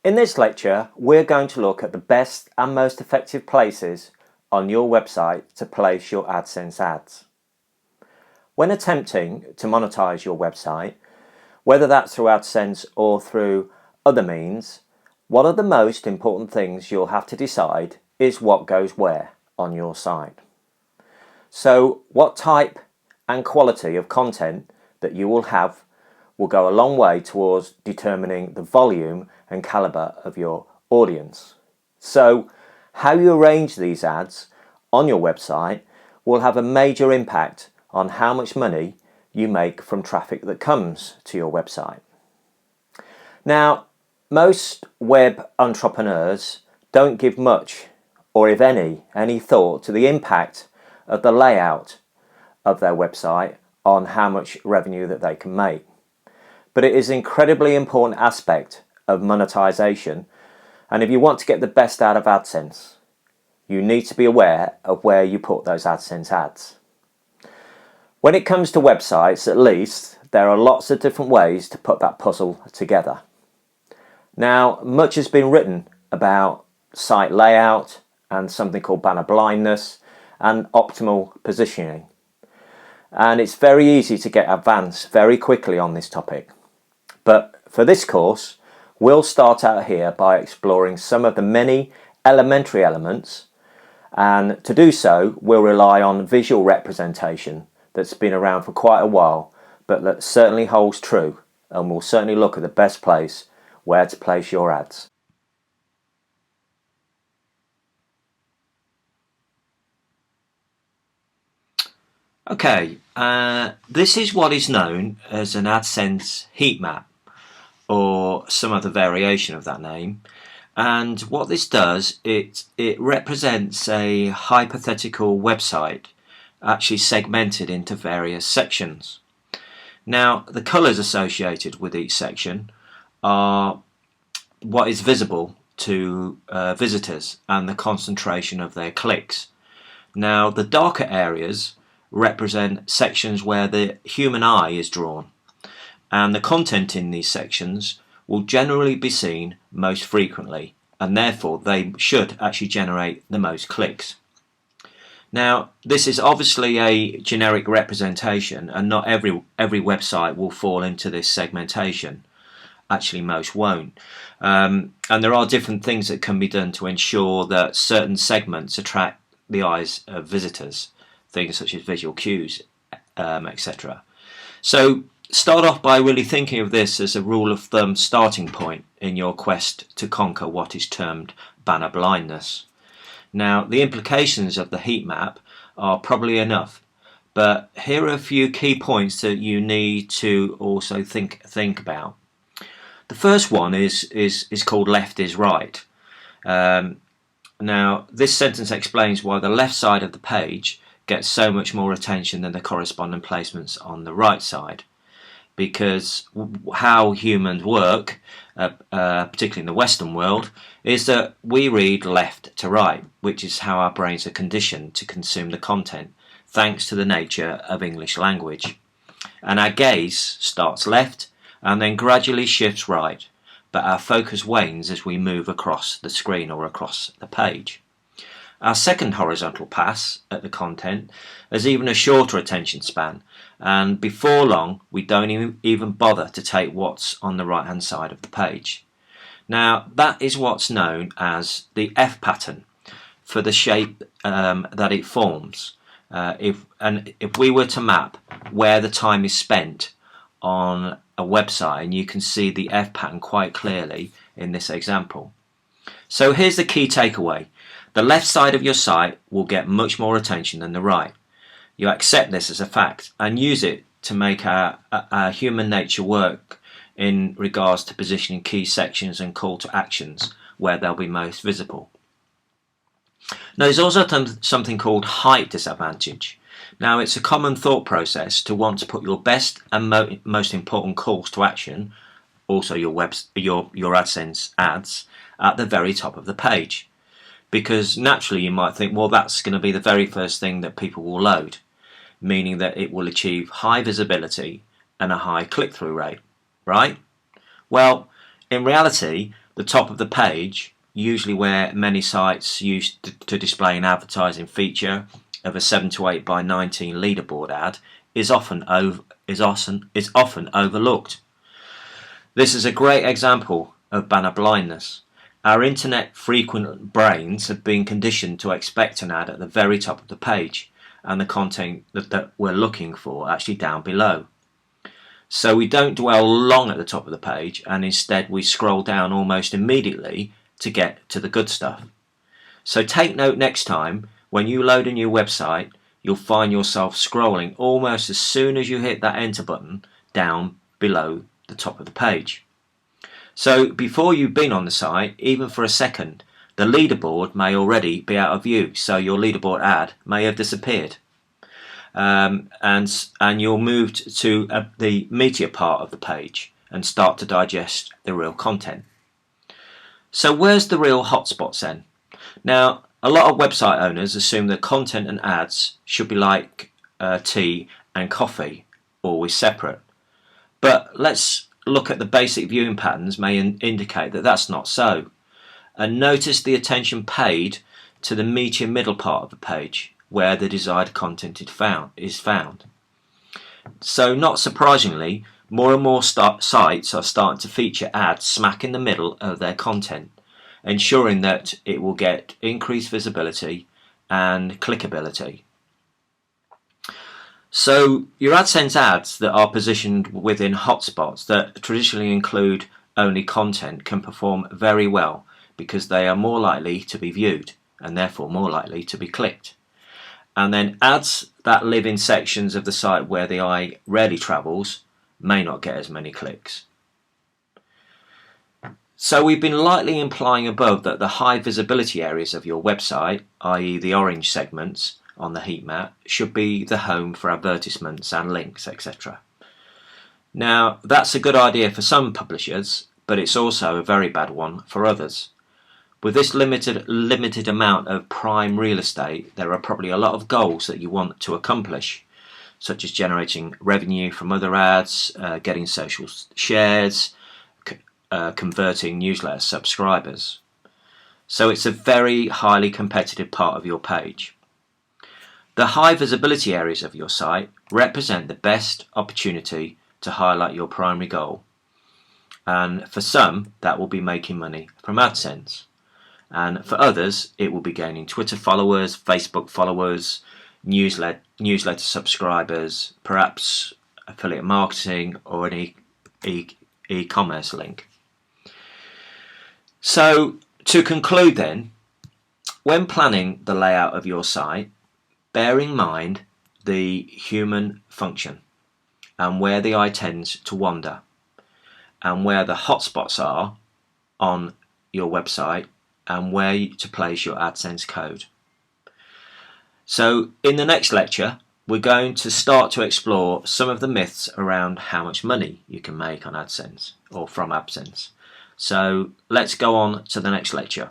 In this lecture, we're going to look at the best and most effective places on your website to place your Adsense ads. When attempting to monetize your website, whether that's through Adsense or through other means, one of the most important things you'll have to decide is what goes where on your site. So what type and quality of content that you will have will go a long way towards determining the volume and caliber of your audience. So how you arrange these ads on your website will have a major impact on how much money you make from traffic that comes to your website. Now, most web entrepreneurs don't give much, or if any thought to the impact of the layout of their website on how much revenue that they can make. But it is an incredibly important aspect of monetization, and if you want to get the best out of AdSense, you need to be aware of where you put those AdSense ads. When it comes to websites, at least, there are lots of different ways to put that puzzle together. Now, much has been written about site layout and something called banner blindness and optimal positioning. And it's very easy to get advanced very quickly on this topic. But for this course, we'll start out here by exploring some of the many elementary elements, and to do so, we'll rely on visual representation that's been around for quite a while, but that certainly holds true, and we'll certainly look at the best place where to place your ads. Okay, this is what is known as an AdSense heat map, or some other variation of that name. And what this does, it represents a hypothetical website actually segmented into various sections. Now, the colours associated with each section are what is visible to visitors and the concentration of their clicks. Now, the darker areas represent sections where the human eye is drawn, and the content in these sections will generally be seen most frequently, and therefore they should actually generate the most clicks. Now, this is obviously a generic representation, and not every website will fall into this segmentation. Actually, most won't. And there are different things that can be done to ensure that certain segments attract the eyes of visitors, things such as visual cues, etc. So start off by really thinking of this as a rule of thumb starting point in your quest to conquer what is termed banner blindness. Now, the implications of the heat map are probably enough, but here are a few key points that you need to also think about. The first one is called left is right. Now, this sentence explains why the left side of the page gets so much more attention than the corresponding placements on the right side, because how humans work, particularly in the Western world, is that we read left to right, which is how our brains are conditioned to consume the content, thanks to the nature of English language. And our gaze starts left and then gradually shifts right, but our focus wanes as we move across the screen or across the page. Our second horizontal pass at the content has even a shorter attention span, and before long we don't even bother to take what's on the right hand side of the page. Now, that is what's known as the F pattern for the shape that it forms. If we were to map where the time is spent on a website, and you can see the F pattern quite clearly in this example. So here's the key takeaway. The left side of your site will get much more attention than the right. You accept this as a fact and use it to make our human nature work in regards to positioning key sections and call to actions where they'll be most visible. Now, there's also something called height disadvantage. Now, it's a common thought process to want to put your best and most important calls to action, also your AdSense ads, at the very top of the page. Because naturally you might think, well, that's going to be the very first thing that people will load, meaning that it will achieve high visibility and a high click-through rate, right? Well, in reality, the top of the page, usually where many sites use to display an advertising feature of a 7 to 8 by 19 leaderboard ad, is often overlooked. This is a great example of banner blindness. Our internet frequent brains have been conditioned to expect an ad at the very top of the page and the content that we're looking for actually down below. So we don't dwell long at the top of the page, and instead we scroll down almost immediately to get to the good stuff. So take note next time when you load a new website, you'll find yourself scrolling almost as soon as you hit that enter button down below the top of the page. So before you've been on the site, even for a second, the leaderboard may already be out of view, so your leaderboard ad may have disappeared. And you'll move to the meatier part of the page and start to digest the real content. So where's the real hotspots then? Now, a lot of website owners assume that content and ads should be like tea and coffee, always separate. But let's look at the basic viewing patterns may indicate that that's not so. And notice the attention paid to the meatier middle part of the page, where the desired content is found. So not surprisingly, more and more sites are starting to feature ads smack in the middle of their content, ensuring that it will get increased visibility and clickability. So your AdSense ads that are positioned within hotspots that traditionally include only content can perform very well because they are more likely to be viewed and therefore more likely to be clicked. And then ads that live in sections of the site where the eye rarely travels may not get as many clicks. So we've been lightly implying above that the high visibility areas of your website, i.e. the orange segments on the heat map, should be the home for advertisements and links, etc. Now that's a good idea for some publishers, but it's also a very bad one for others. With this limited amount of prime real estate, there are probably a lot of goals that you want to accomplish, such as generating revenue from other ads, getting social shares, converting newsletter subscribers. So it's a very highly competitive part of your page. The high visibility areas of your site represent the best opportunity to highlight your primary goal. And for some, that will be making money from AdSense. And for others, it will be gaining Twitter followers, Facebook followers, newsletter subscribers, perhaps affiliate marketing or an e-commerce link. So to conclude then, when planning the layout of your site, bear in mind the human function and where the eye tends to wander and where the hotspots are on your website and where to place your AdSense code. So in the next lecture, we're going to start to explore some of the myths around how much money you can make on AdSense or from AdSense. So let's go on to the next lecture.